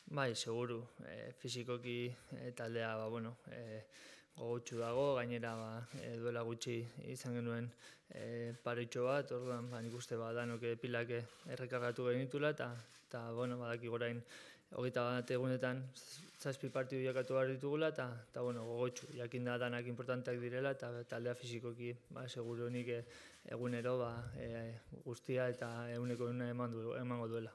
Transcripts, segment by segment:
Bai, seguru. Fizikoki taldea gogotsu dago, gainera duela gutxi izan genuen pareitxo bat, orduan nik uste danok pilak errekargatu genitula, eta badaki orain 21 egunetan 7 partidu jokatu behar ditugula, eta gogotsu, jakin da danak importanteak direla, eta taldea fizikoki seguru nik egunero guztia eta eguneko emango duela.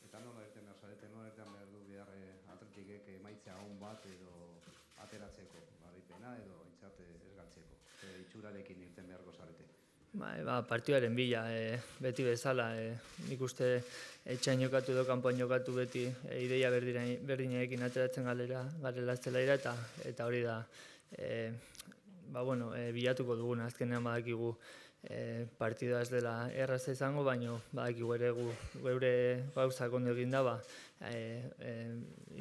Eta nola erten behar zarete, nola erten behar du behar Atletikek emaitza hon bat edo ateratzeko, garaipena edo aintzat ez galtzeko, itxurarekin irten beharko zarete? Partidaren bila, beti bezala, nik uste etxean jokatu edo kanpoan jokatu beti ideia berdinarekin ateratzen garela zelaira, eta hori da bilatuko duguna. Azkenean badakigu partidua ez dela erraza izango, baina badakigu ere geure gauzak ondo egin da,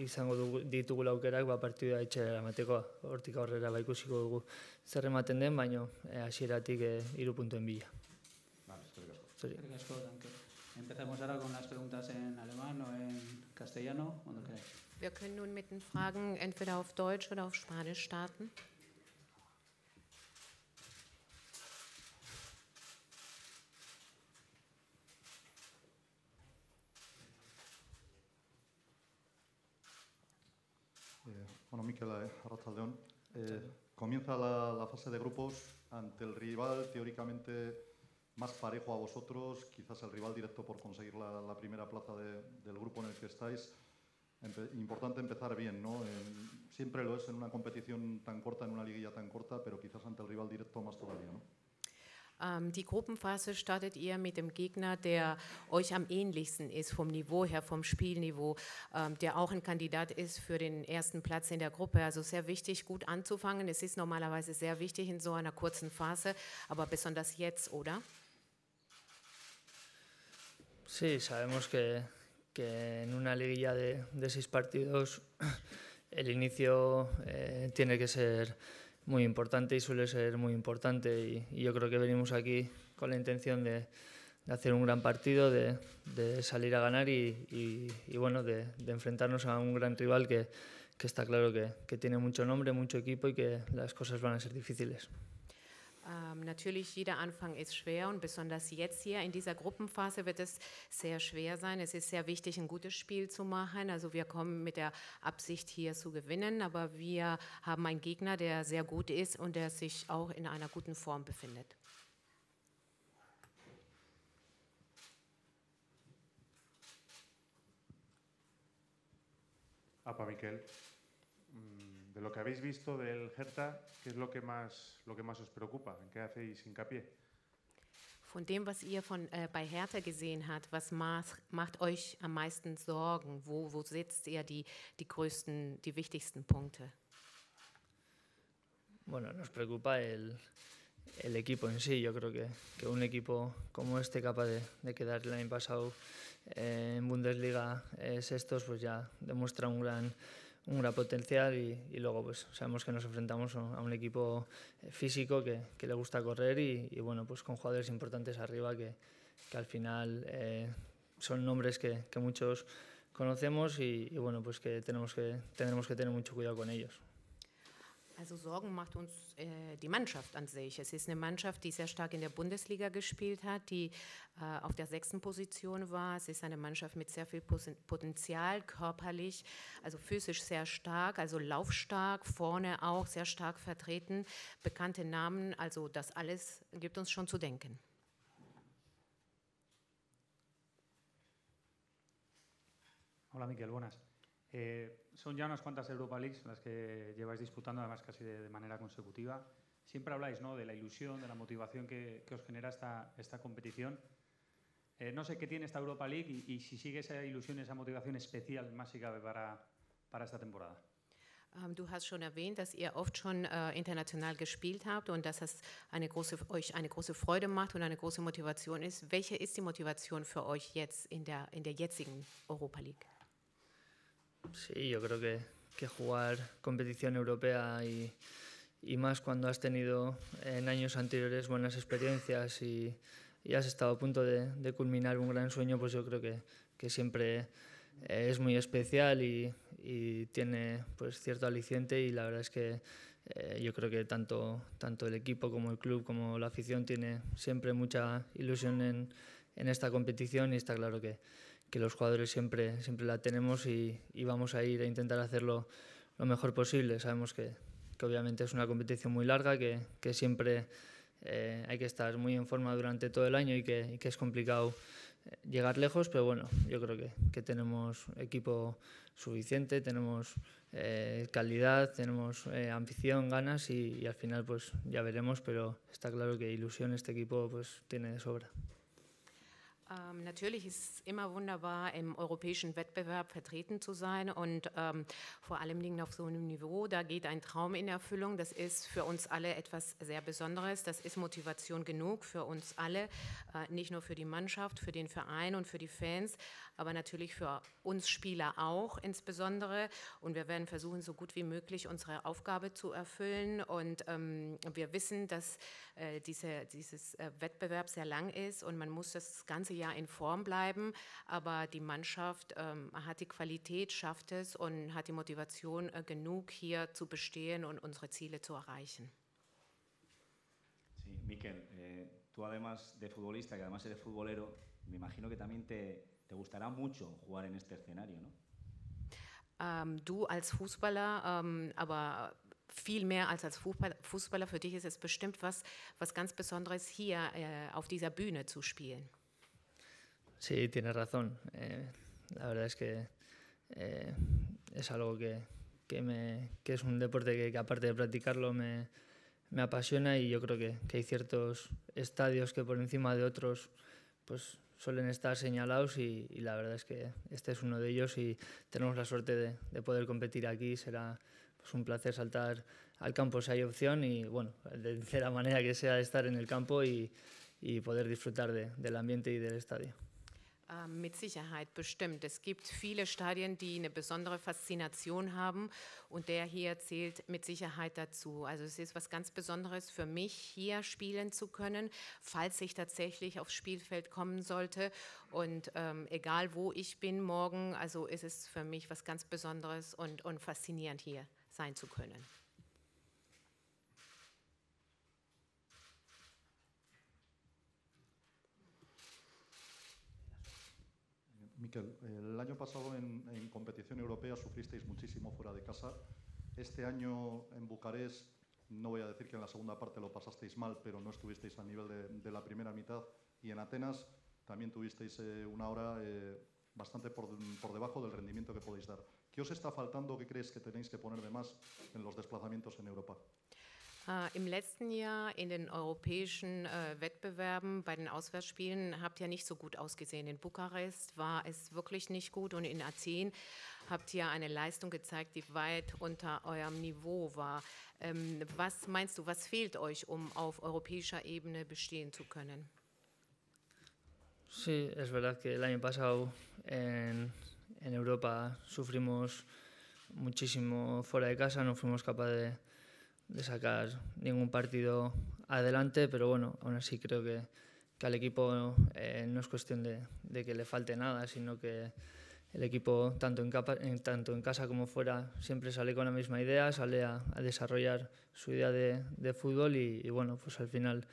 izango ditugula aukerak partidua etxera eramateko. Hortik aurrera ikusiko dugu zer ematen den, baina hasieratik 3 puntuen bila. Eskerrik asko, danke. Empezamos ahora con las preguntas en alemán o en castellano, cuando queráis. Wir können nun mit den Fragen entweder auf Deutsch oder auf Spanisch starten. Mikel, arratsaldeon. Comienza la fase de grupos ante el rival teóricamente más parejo a vosotros, quizás el rival directo por conseguir la primera plaza del grupo en el que estáis. Importante empezar bien, ¿no? Siempre lo es en una competición tan corta, en una liguilla tan corta, pero quizás ante el rival directo más todavía, ¿no? Die Gruppenphase startet ihr mit dem Gegner, der euch am ähnlichsten ist vom Niveau her, vom Spielniveau, der auch ein Kandidat ist für den ersten Platz in der Gruppe. Also sehr wichtig, gut anzufangen. Es ist normalerweise sehr wichtig in so einer kurzen Phase, aber besonders jetzt, oder? Sí, sabemos que en una liguilla de 6 partidos el inicio tiene que ser muy importante y suele ser muy importante, y yo creo que venimos aquí con la intención de hacer un gran partido, de salir a ganar y de enfrentarnos a un gran rival que está claro que tiene mucho nombre, mucho equipo y que las cosas van a ser difíciles. Natürlich, jeder Anfang ist schwer und besonders jetzt hier in dieser Gruppenphase wird es sehr schwer sein. Es ist sehr wichtig, ein gutes Spiel zu machen. Also wir kommen mit der Absicht, hier zu gewinnen, aber wir haben einen Gegner, der sehr gut ist und der sich auch in einer guten Form befindet. Miquel, de lo que habéis visto del Hertha, ¿qué es lo que más os preocupa? ¿En qué hacéis hincapié? Von dem, was ihr bei Hertha gesehen habt, was macht euch am meisten Sorgen? Wo setzt ihr die wichtigsten Punkte? Bueno, nos preocupa el equipo en sí. Yo creo que un equipo como este, capaz de quedar el año pasado en Bundesliga sextos, pues ya demuestra un gran potencial, y luego pues sabemos que nos enfrentamos a un equipo físico que le gusta correr y pues con jugadores importantes arriba que al final son nombres que muchos conocemos y pues que tendremos que tener mucho cuidado con ellos. Also Sorgen macht uns die Mannschaft an sich. Es ist eine Mannschaft, die sehr stark in der Bundesliga gespielt hat, die auf der 6. Position war. Es ist eine Mannschaft mit sehr viel Potenzial, körperlich, also physisch sehr stark, also laufstark, vorne auch sehr stark vertreten, bekannte Namen. Also das alles gibt uns schon zu denken. Hola Miquel, buenas. Son ya unas cuantas Europa Leagues las que lleváis disputando, además casi de manera consecutiva. Siempre habláis, ¿no?, de la ilusión, de la motivación que os genera esta competición. No sé qué tiene esta Europa League y si sigue esa ilusión, esa motivación especial, más si cabe, para esta temporada. Du hast schon erwähnt, dass ihr oft schon international gespielt habt und dass es euch eine große Freude macht und eine große Motivation ist. Welche ist die Motivation für euch jetzt in der jetzigen Europa League? Sí, yo creo que jugar competición europea y más cuando has tenido en años anteriores buenas experiencias y has estado a punto de culminar un gran sueño, pues yo creo que siempre es muy especial y tiene pues cierto aliciente, y la verdad es que yo creo que tanto el equipo como el club como la afición tiene siempre mucha ilusión en esta competición, y está claro que los jugadores siempre la tenemos y vamos a ir a intentar hacerlo lo mejor posible. Sabemos que obviamente es una competición muy larga, que siempre hay que estar muy en forma durante todo el año y que es complicado llegar lejos, pero bueno, yo creo que tenemos equipo suficiente, tenemos calidad, tenemos ambición, ganas y al final pues ya veremos, pero está claro que ilusión este equipo pues tiene de sobra. Natürlich ist es immer wunderbar, im europäischen Wettbewerb vertreten zu sein und vor allem Dingen auf so einem Niveau, da geht ein Traum in Erfüllung. Das ist für uns alle etwas sehr Besonderes. Das ist Motivation genug für uns alle, nicht nur für die Mannschaft, für den Verein und für die Fans, aber natürlich für uns Spieler auch insbesondere. Und wir werden versuchen, so gut wie möglich unsere Aufgabe zu erfüllen. Und wir wissen, dass dieses Wettbewerb sehr lang ist und man muss das ganze Jahr in Form bleiben. Aber die Mannschaft hat die Qualität, schafft es und hat die Motivation genug, hier zu bestehen und unsere Ziele zu erreichen. Sí, Mikel, tú además de futbolista, que además eres futbolero, me imagino que también te gustará mucho jugar en este escenario, ¿no? Du als Fußballer, aber viel mehr als Fußballer, für dich ist es bestimmt was ganz Besonderes, hier auf dieser Bühne zu spielen. Sí, tienes razón. La verdad es que es algo que es un deporte que aparte de practicarlo me apasiona, y yo creo que hay ciertos estadios que por encima de otros pues suelen estar señalados, y la verdad es que este es uno de ellos y tenemos la suerte de poder competir aquí. Será pues un placer saltar al campo si hay opción, y bueno, de la manera que sea, de estar en el campo y poder disfrutar del ambiente y del estadio. Mit Sicherheit, bestimmt. Es gibt viele Stadien, die eine besondere Faszination haben und der hier zählt mit Sicherheit dazu. Also es ist was ganz Besonderes für mich, hier spielen zu können, falls ich tatsächlich aufs Spielfeld kommen sollte. Und egal wo ich bin morgen, also ist es für mich was ganz Besonderes und faszinierend, hier sein zu können. Mikel, el año pasado en competición europea sufristeis muchísimo fuera de casa. Este año en Bucarest, no voy a decir que en la segunda parte lo pasasteis mal, pero no estuvisteis a nivel de la primera mitad. Y en Atenas también tuvisteis una hora bastante por debajo del rendimiento que podéis dar. ¿Qué os está faltando? ¿Qué creéis que tenéis que poner de más en los desplazamientos en Europa? Im letzten Jahr in den europäischen Wettbewerben bei den Auswärtsspielen habt ihr nicht so gut ausgesehen. In Bukarest war es wirklich nicht gut und in Athen habt ihr eine Leistung gezeigt, die weit unter eurem Niveau war. Was meinst du, was fehlt euch, um auf europäischer Ebene bestehen zu können? Sí, es verdad que el año pasado en Europa sufrimos muchísimo fuera de casa, no fuimos capaces de sacar ningún partido adelante, pero bueno, aún así creo que al equipo no es cuestión de que le falte nada, sino que el equipo tanto en casa como fuera siempre sale con la misma idea, sale a desarrollar su idea de fútbol y bueno, pues al final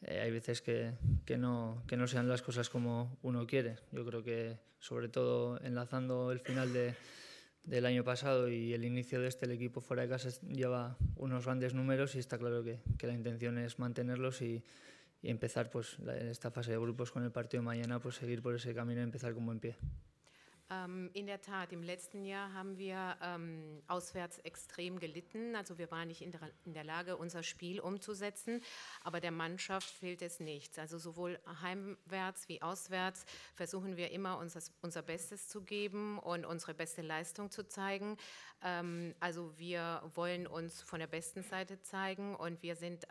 hay veces que no sean las cosas como uno quiere. Yo creo que sobre todo enlazando el final del año pasado y el inicio de el equipo fuera de casa lleva unos grandes números y está claro que la intención es mantenerlos y empezar pues esta fase de grupos con el partido de mañana, pues seguir por ese camino y empezar con buen pie. In der Tat, im letzten Jahr haben wir auswärts extrem gelitten. Also wir waren nicht in der Lage, unser Spiel umzusetzen, aber der Mannschaft fehlt es nichts. Also sowohl heimwärts wie auswärts versuchen wir immer unser Bestes zu geben und unsere beste Leistung zu zeigen. Also wir wollen uns von der besten Seite zeigen und wir sind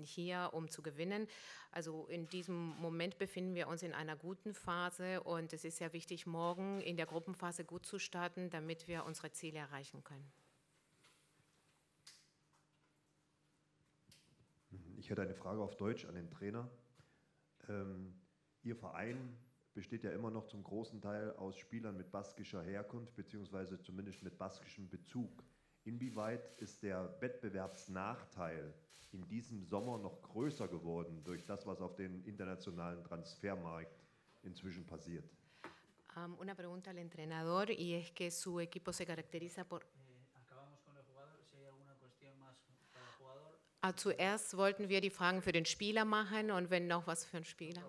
hier, um zu gewinnen. Also in diesem Moment befinden wir uns in einer guten Phase und es ist sehr wichtig, morgen in der Gruppenphase gut zu starten, damit wir unsere Ziele erreichen können. Ich hätte eine Frage auf Deutsch an den Trainer. Ihr Verein besteht ja immer noch zum großen Teil aus Spielern mit baskischer Herkunft, beziehungsweise zumindest mit baskischem Bezug. Inwieweit ist der Wettbewerbsnachteil in diesem Sommer noch größer geworden durch das, was auf dem internacional Transfermarkt inzwischen passiert? Una pregunta al entrenador y es que su equipo se caracteriza por... Acabamos con el jugador, si hay alguna cuestión más para el jugador. Zuerst wollten wir die Fragen für den Spieler machen und wenn noch was für einen Spieler.